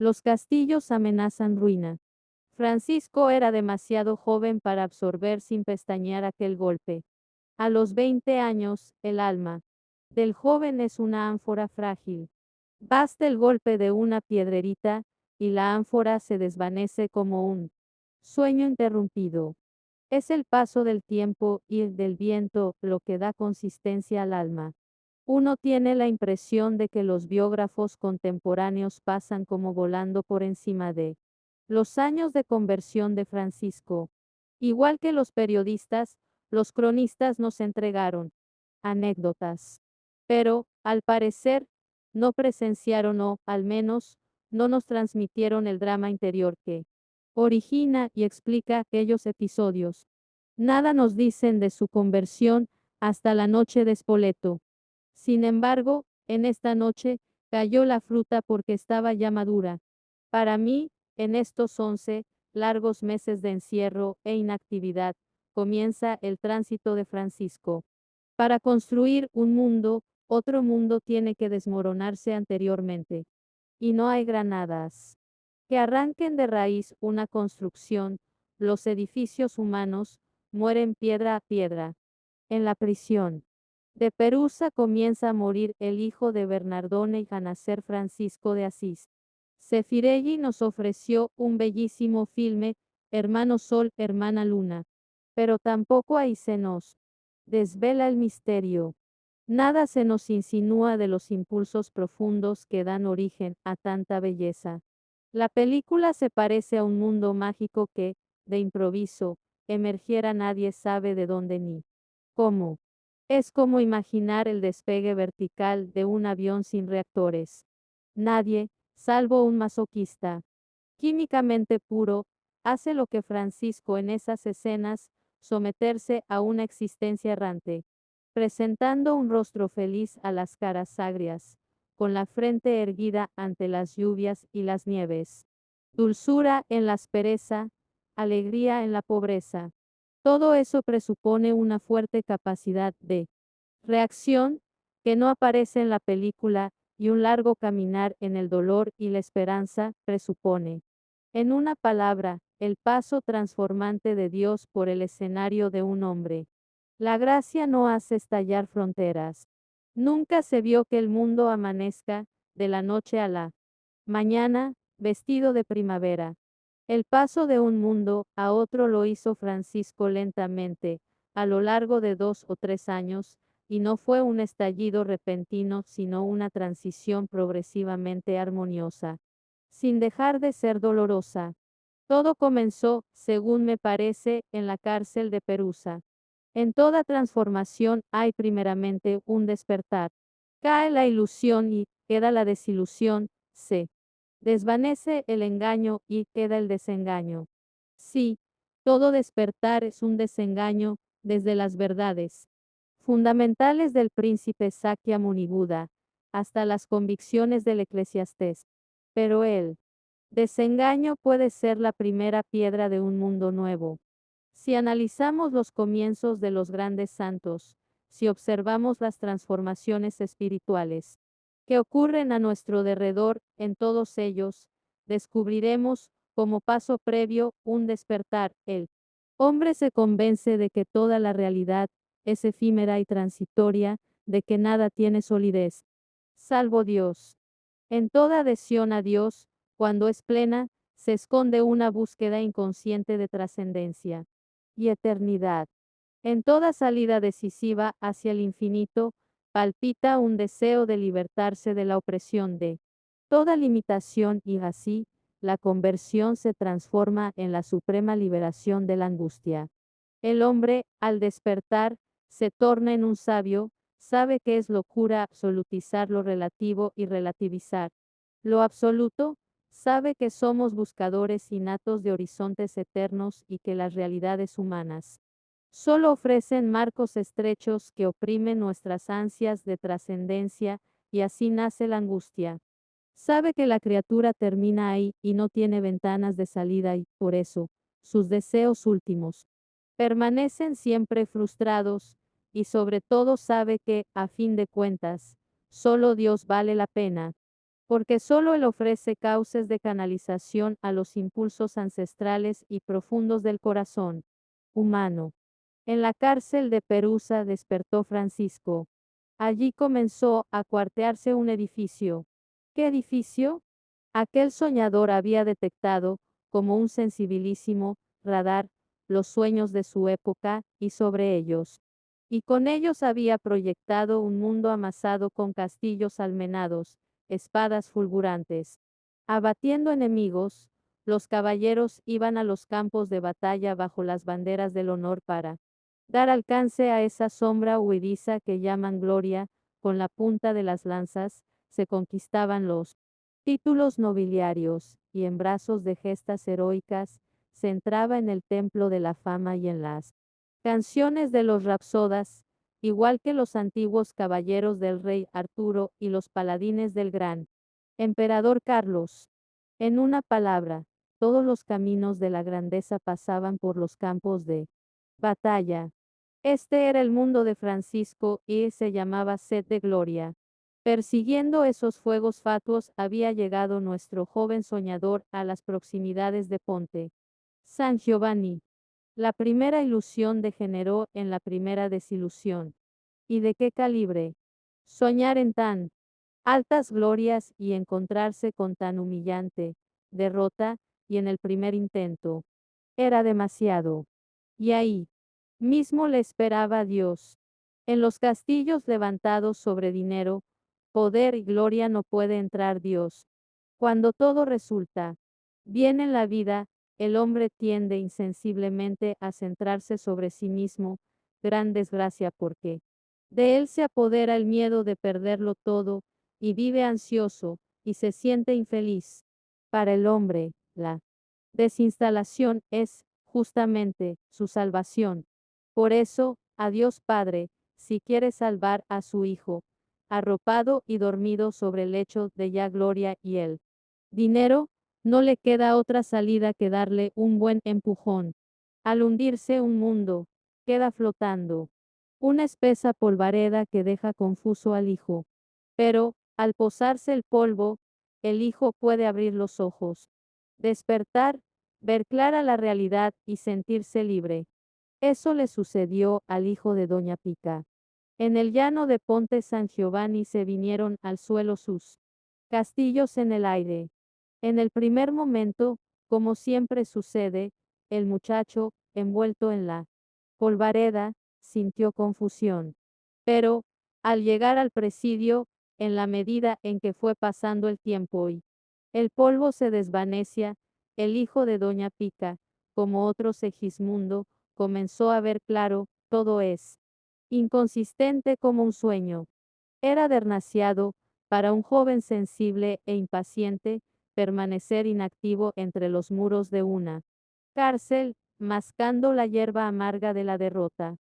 Los castillos amenazan ruina. Francisco era demasiado joven para absorber sin pestañear aquel golpe. A los 20 años, el alma del joven es una ánfora frágil. Basta el golpe de una piedrerita, y la ánfora se desvanece como un sueño interrumpido. Es el paso del tiempo y del viento lo que da consistencia al alma. Uno tiene la impresión de que los biógrafos contemporáneos pasan como volando por encima de los años de conversión de Francisco. Igual que los periodistas, los cronistas nos entregaron anécdotas. Pero, al parecer, no presenciaron o, al menos, no nos transmitieron el drama interior que origina y explica aquellos episodios. Nada nos dicen de su conversión hasta la noche de Spoleto. Sin embargo, en esta noche, cayó la fruta porque estaba ya madura. Para mí, en estos 11 largos meses de encierro e inactividad, comienza el tránsito de Francisco. Para construir un mundo, otro mundo tiene que desmoronarse anteriormente. Y no hay granadas que arranquen de raíz una construcción. Los edificios humanos mueren piedra a piedra. En la prisión de Perusa comienza a morir el hijo de Bernardone y a nacer Francisco de Asís. Sefirelli nos ofreció un bellísimo filme, Hermano Sol, Hermana Luna. Pero tampoco ahí se nos desvela el misterio. Nada se nos insinúa de los impulsos profundos que dan origen a tanta belleza. La película se parece a un mundo mágico que, de improviso, emergiera nadie sabe de dónde ni cómo. Es como imaginar el despegue vertical de un avión sin reactores. Nadie, salvo un masoquista químicamente puro, hace lo que Francisco en esas escenas, someterse a una existencia errante, presentando un rostro feliz a las caras agrias, con la frente erguida ante las lluvias y las nieves. Dulzura en la aspereza, alegría en la pobreza. Todo eso presupone una fuerte capacidad de reacción que no aparece en la película, y un largo caminar en el dolor y la esperanza presupone, en una palabra, el paso transformante de Dios por el escenario de un hombre. La gracia no hace estallar fronteras. Nunca se vio que el mundo amanezca, de la noche a la mañana, vestido de primavera. El paso de un mundo a otro lo hizo Francisco lentamente, a lo largo de 2 o 3 años, y no fue un estallido repentino, sino una transición progresivamente armoniosa, sin dejar de ser dolorosa. Todo comenzó, según me parece, en la cárcel de Perusa. En toda transformación hay primeramente un despertar. Cae la ilusión y queda la desilusión, se desvanece el engaño y queda el desengaño. Sí, todo despertar es un desengaño, desde las verdades fundamentales del príncipe Sakya Muni Buda, hasta las convicciones del eclesiastés. Pero el desengaño puede ser la primera piedra de un mundo nuevo. Si analizamos los comienzos de los grandes santos, si observamos las transformaciones espirituales que ocurren a nuestro derredor, en todos ellos, descubriremos, como paso previo, un despertar. El hombre se convence de que toda la realidad es efímera y transitoria, de que nada tiene solidez, salvo Dios. En toda adhesión a Dios, cuando es plena, se esconde una búsqueda inconsciente de trascendencia y eternidad. En toda salida decisiva hacia el infinito, palpita un deseo de libertarse de la opresión de toda limitación, y así, la conversión se transforma en la suprema liberación de la angustia. El hombre, al despertar, se torna en un sabio, sabe que es locura absolutizar lo relativo y relativizar lo absoluto, sabe que somos buscadores innatos de horizontes eternos y que las realidades humanas solo ofrecen marcos estrechos que oprimen nuestras ansias de trascendencia, y así nace la angustia. Sabe que la criatura termina ahí y no tiene ventanas de salida, y, por eso, sus deseos últimos permanecen siempre frustrados, y sobre todo sabe que, a fin de cuentas, solo Dios vale la pena. porque solo él ofrece cauces de canalización a los impulsos ancestrales y profundos del corazón humano. En la cárcel de Perusa despertó Francisco. Allí comenzó a cuartearse un edificio. ¿Qué edificio? Aquel soñador había detectado, como un sensibilísimo radar, los sueños de su época, y sobre ellos. Y con ellos había proyectado un mundo amasado con castillos almenados, espadas fulgurantes. Abatiendo enemigos, los caballeros iban a los campos de batalla bajo las banderas del honor para dar alcance a esa sombra huidiza que llaman gloria. Con la punta de las lanzas se conquistaban los títulos nobiliarios, y en brazos de gestas heroicas se entraba en el templo de la fama y en las canciones de los rapsodas, igual que los antiguos caballeros del rey Arturo y los paladines del gran emperador Carlos. En una palabra, todos los caminos de la grandeza pasaban por los campos de batalla. Este era el mundo de Francisco y se llamaba sed de gloria. Persiguiendo esos fuegos fatuos había llegado nuestro joven soñador a las proximidades de Ponte San Giovanni. La primera ilusión degeneró en la primera desilusión. ¿Y de qué calibre? Soñar en tan altas glorias y encontrarse con tan humillante derrota, y en el primer intento. Era demasiado. Y ahí mismo le esperaba Dios. En los castillos levantados sobre dinero, poder y gloria no puede entrar Dios. Cuando todo resulta bien en la vida, el hombre tiende insensiblemente a centrarse sobre sí mismo, gran desgracia porque de él se apodera el miedo de perderlo todo, y vive ansioso, y se siente infeliz. Para el hombre, la desinstalación es, justamente, su salvación. Por eso, a Dios Padre, si quiere salvar a su Hijo, arropado y dormido sobre el lecho de ya gloria y el dinero, no le queda otra salida que darle un buen empujón. Al hundirse un mundo, queda flotando una espesa polvareda que deja confuso al Hijo. Pero, al posarse el polvo, el Hijo puede abrir los ojos, despertar, ver clara la realidad y sentirse libre. Eso le sucedió al hijo de Doña Pica. En el llano de Ponte San Giovanni se vinieron al suelo sus castillos en el aire. En el primer momento, como siempre sucede, el muchacho, envuelto en la polvareda, sintió confusión. Pero, al llegar al presidio, en la medida en que fue pasando el tiempo y el polvo se desvanecía, el hijo de Doña Pica, como otro Segismundo, comenzó a ver claro, todo es inconsistente como un sueño. Era demasiado, para un joven sensible e impaciente, permanecer inactivo entre los muros de una cárcel, mascando la hierba amarga de la derrota.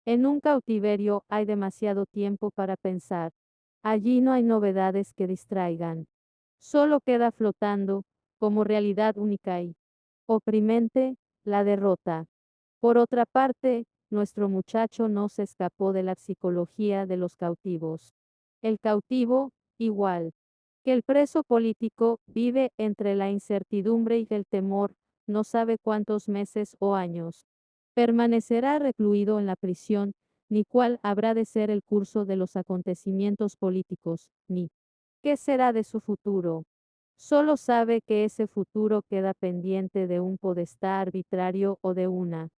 En un cautiverio hay demasiado tiempo para pensar. Allí no hay novedades que distraigan. Solo queda flotando, como realidad única y oprimente, la derrota. Por otra parte, nuestro muchacho no se escapó de la psicología de los cautivos. El cautivo, igual que el preso político, vive entre la incertidumbre y el temor, no sabe cuántos meses o años permanecerá recluido en la prisión, ni cuál habrá de ser el curso de los acontecimientos políticos, ni qué será de su futuro. Solo sabe que ese futuro queda pendiente de un podestá arbitrario o de una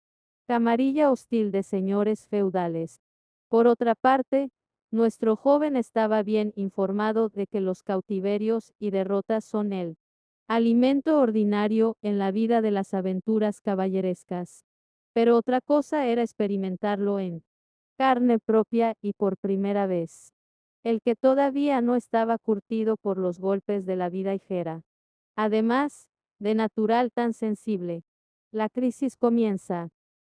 camarilla hostil de señores feudales. Por otra parte, nuestro joven estaba bien informado de que los cautiverios y derrotas son el alimento ordinario en la vida de las aventuras caballerescas. Pero otra cosa era experimentarlo en carne propia y por primera vez. El que todavía no estaba curtido por los golpes de la vida ligera. Además, de natural tan sensible. La crisis comienza.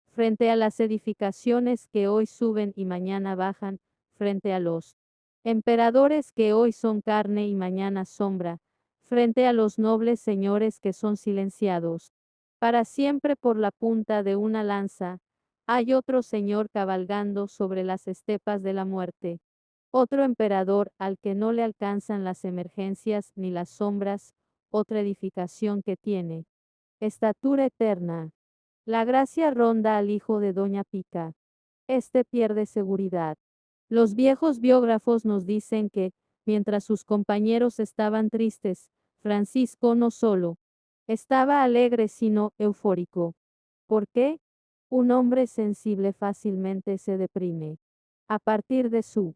Frente a las edificaciones que hoy suben y mañana bajan, frente a los emperadores que hoy son carne y mañana sombra, frente a los nobles señores que son silenciados para siempre por la punta de una lanza, hay otro señor cabalgando sobre las estepas de la muerte. Otro emperador al que no le alcanzan las emergencias ni las sombras, otra edificación que tiene estatura eterna. La gracia ronda al hijo de Doña Pica. Este pierde seguridad. Los viejos biógrafos nos dicen que, mientras sus compañeros estaban tristes, Francisco no solo estaba alegre sino eufórico. ¿Por qué? Un hombre sensible fácilmente se deprime. A partir de su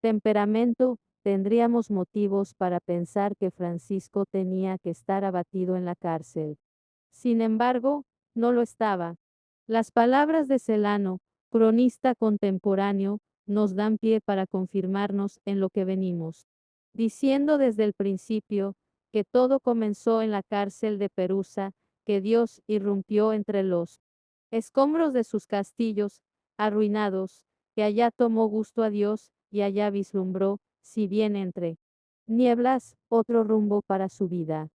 temperamento, tendríamos motivos para pensar que Francisco tenía que estar abatido en la cárcel. Sin embargo, no lo estaba. Las palabras de Celano, cronista contemporáneo, nos dan pie para confirmarnos en lo que venimos diciendo desde el principio, que todo comenzó en la cárcel de Perusa, que Dios irrumpió entre los escombros de sus castillos, arruinados, que allá tomó gusto a Dios y allá vislumbró, si bien entre nieblas, otro rumbo para su vida.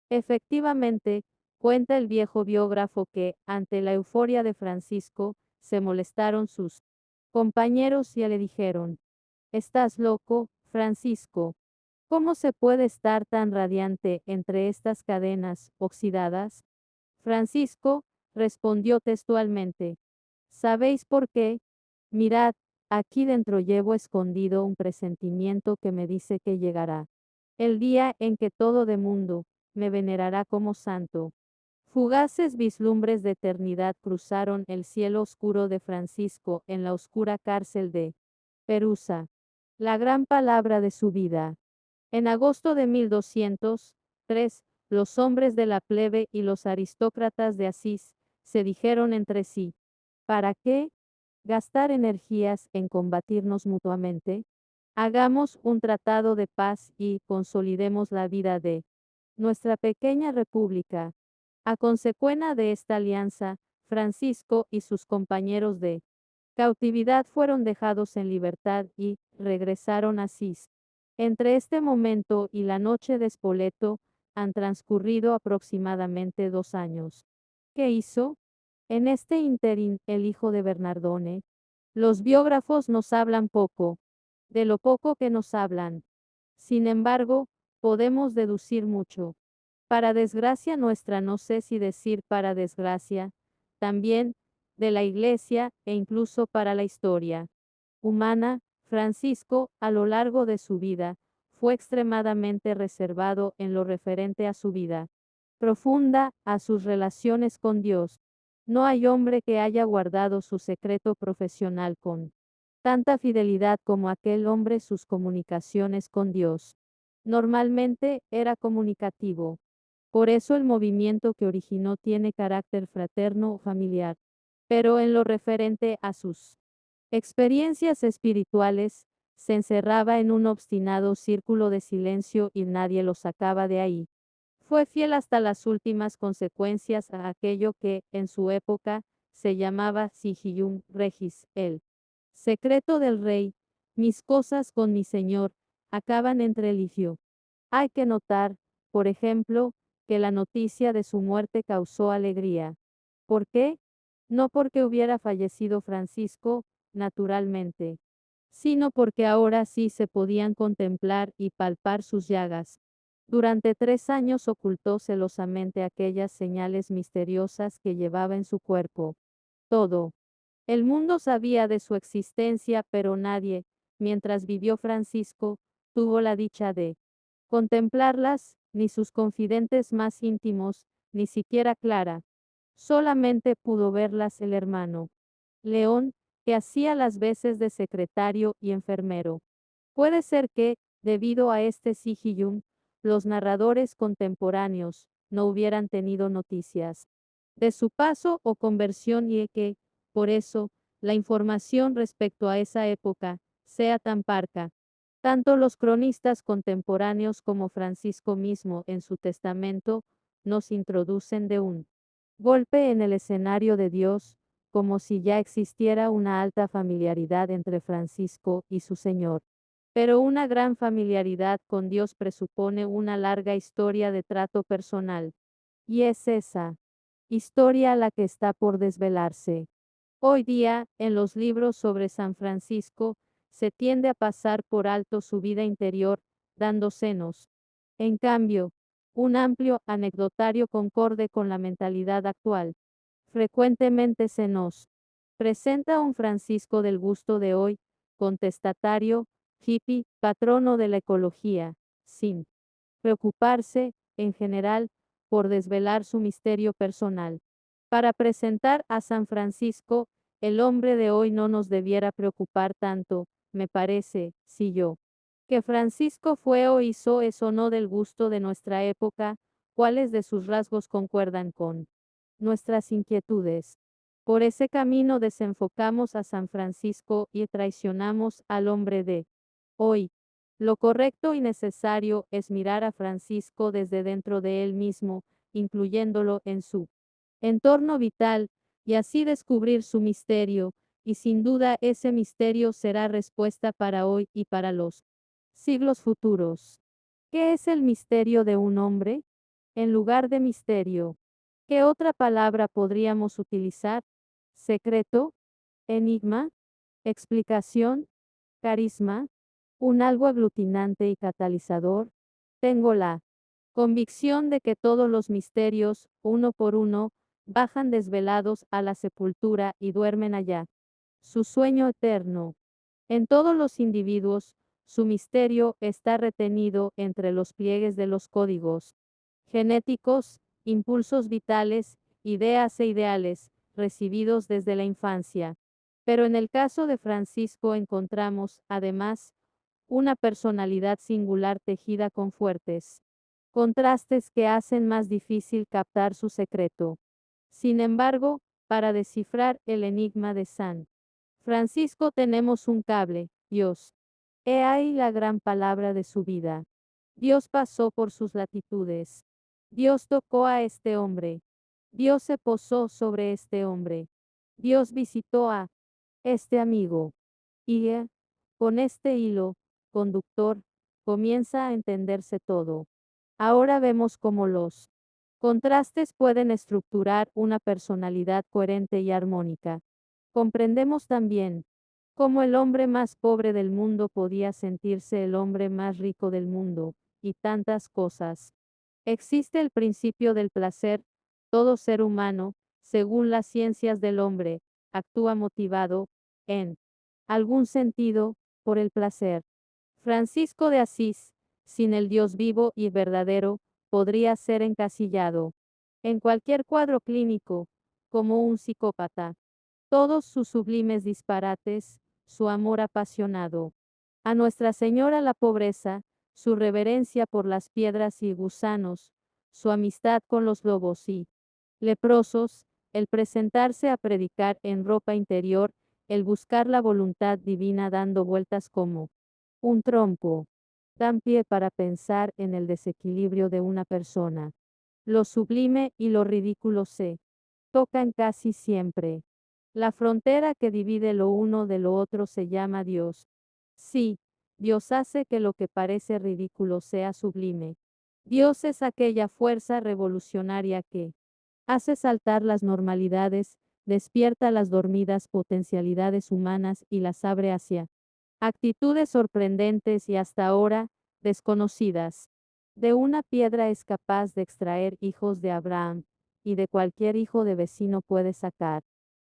Efectivamente, cuenta el viejo biógrafo que, ante la euforia de Francisco, se molestaron sus compañeros y le dijeron, «¿Estás loco, Francisco? ¿Cómo se puede estar tan radiante entre estas cadenas oxidadas?» Francisco respondió textualmente, «¿Sabéis por qué? Mirad, aquí dentro llevo escondido un presentimiento que me dice que llegará el día en que todo de mundo me venerará como santo». Fugaces vislumbres de eternidad cruzaron el cielo oscuro de Francisco en la oscura cárcel de Perusa. La gran palabra de su vida. En agosto de 1203, los hombres de la plebe y los aristócratas de Asís se dijeron entre sí, ¿para qué gastar energías en combatirnos mutuamente? Hagamos un tratado de paz y consolidemos la vida de nuestra pequeña república. A consecuencia de esta alianza, Francisco y sus compañeros de cautividad fueron dejados en libertad y regresaron a Asís. Entre este momento y la noche de Spoleto han transcurrido aproximadamente 2 años. ¿Qué hizo? En este ínterin, el hijo de Bernardone. Los biógrafos nos hablan poco, de lo poco que nos hablan. Sin embargo, podemos deducir mucho. Para desgracia nuestra, no sé si decir para desgracia, también, de la Iglesia e incluso para la historia humana, Francisco, a lo largo de su vida, fue extremadamente reservado en lo referente a su vida profunda, a sus relaciones con Dios. No hay hombre que haya guardado su secreto profesional con tanta fidelidad como aquel hombre sus comunicaciones con Dios. Normalmente era comunicativo. Por eso el movimiento que originó tiene carácter fraterno o familiar. Pero en lo referente a sus experiencias espirituales, se encerraba en un obstinado círculo de silencio y nadie lo sacaba de ahí. Fue fiel hasta las últimas consecuencias a aquello que, en su época, se llamaba Sigium Regis, el secreto del rey. Mis cosas con mi señor acaban entre litigio. Hay que notar, por ejemplo, que la noticia de su muerte causó alegría. ¿Por qué? No porque hubiera fallecido Francisco, naturalmente, sino porque ahora sí se podían contemplar y palpar sus llagas. Durante 3 años ocultó celosamente aquellas señales misteriosas que llevaba en su cuerpo. Todo el mundo sabía de su existencia, pero nadie, mientras vivió Francisco, tuvo la dicha de contemplarlas, ni sus confidentes más íntimos, ni siquiera Clara. Solamente pudo verlas el hermano León, que hacía las veces de secretario y enfermero. Puede ser que, debido a este sigillum, los narradores contemporáneos no hubieran tenido noticias de su paso o conversión y que, por eso, la información respecto a esa época sea tan parca. Tanto los cronistas contemporáneos como Francisco mismo en su testamento nos introducen de un golpe en el escenario de Dios, como si ya existiera una alta familiaridad entre Francisco y su Señor. Pero una gran familiaridad con Dios presupone una larga historia de trato personal. Y es esa historia la que está por desvelarse. Hoy día, en los libros sobre San Francisco, se tiende a pasar por alto su vida interior, dando senos. En cambio, un amplio anecdotario concorde con la mentalidad actual. Frecuentemente se nos presenta un Francisco del gusto de hoy, contestatario, hippie, patrono de la ecología, sin preocuparse, en general, por desvelar su misterio personal. Para presentar a San Francisco, el hombre de hoy no nos debiera preocupar tanto, me parece, si yo, que Francisco fue o hizo eso no del gusto de nuestra época, cuáles de sus rasgos concuerdan con nuestras inquietudes. Por ese camino desenfocamos a San Francisco y traicionamos al hombre de hoy. Lo correcto y necesario es mirar a Francisco desde dentro de él mismo, incluyéndolo en su entorno vital, y así descubrir su misterio, y sin duda ese misterio será respuesta para hoy y para los siglos futuros. ¿Qué es el misterio de un hombre? En lugar de misterio, ¿qué otra palabra podríamos utilizar? Secreto, enigma, explicación, carisma, un algo aglutinante y catalizador. Tengo la convicción de que todos los misterios, uno por uno, bajan desvelados a la sepultura y duermen allá. Su sueño eterno. En todos los individuos, su misterio está retenido entre los pliegues de los códigos genéticos, impulsos vitales, ideas e ideales, recibidos desde la infancia. Pero en el caso de Francisco encontramos, además, una personalidad singular tejida con fuertes contrastes que hacen más difícil captar su secreto. Sin embargo, para descifrar el enigma de San Francisco tenemos un cable, Dios. He ahí la gran palabra de su vida. Dios pasó por sus latitudes. Dios tocó a este hombre. Dios se posó sobre este hombre. Dios visitó a este amigo. Y con este hilo conductor comienza a entenderse todo. Ahora vemos cómo los contrastes pueden estructurar una personalidad coherente y armónica. Comprendemos también cómo el hombre más pobre del mundo podía sentirse el hombre más rico del mundo, y tantas cosas. Existe el principio del placer. Todo ser humano, según las ciencias del hombre, actúa motivado, en algún sentido, por el placer. Francisco de Asís, sin el Dios vivo y verdadero, podría ser encasillado en cualquier cuadro clínico, como un psicópata. Todos sus sublimes disparates, su amor apasionado a Nuestra Señora la pobreza, su reverencia por las piedras y gusanos, su amistad con los lobos y leprosos, el presentarse a predicar en ropa interior, el buscar la voluntad divina dando vueltas como un trompo, dan pie para pensar en el desequilibrio de una persona. Lo sublime y lo ridículo se tocan casi siempre. La frontera que divide lo uno de lo otro se llama Dios. Sí, Dios hace que lo que parece ridículo sea sublime. Dios es aquella fuerza revolucionaria que hace saltar las normalidades, despierta las dormidas potencialidades humanas y las abre hacia actitudes sorprendentes y hasta ahora desconocidas. De una piedra es capaz de extraer hijos de Abraham, y de cualquier hijo de vecino puede sacar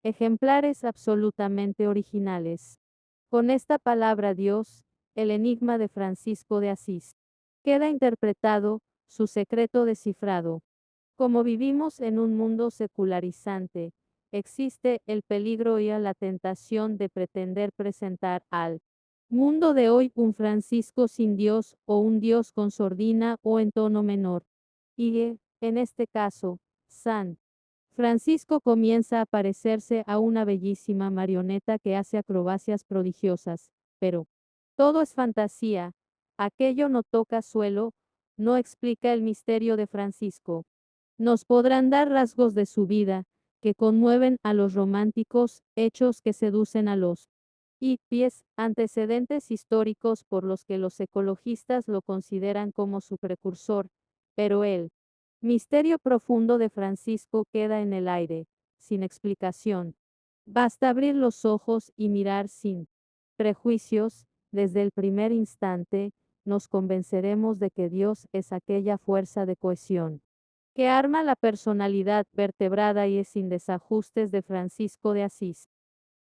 ejemplares absolutamente originales. Con esta palabra Dios, el enigma de Francisco de Asís, queda interpretado, su secreto descifrado. Como vivimos en un mundo secularizante, existe el peligro y la tentación de pretender presentar al mundo de hoy un Francisco sin Dios o un Dios con sordina o en tono menor. Y, en este caso, San Francisco comienza a parecerse a una bellísima marioneta que hace acrobacias prodigiosas, pero todo es fantasía, aquello no toca suelo, no explica el misterio de Francisco. Nos podrán dar rasgos de su vida, que conmueven a los románticos, hechos que seducen a los pies, antecedentes históricos por los que los ecologistas lo consideran como su precursor, pero el misterio profundo de Francisco queda en el aire, sin explicación. Basta abrir los ojos y mirar sin prejuicios, desde el primer instante, nos convenceremos de que Dios es aquella fuerza de cohesión que arma la personalidad vertebrada y sin desajustes de Francisco de Asís.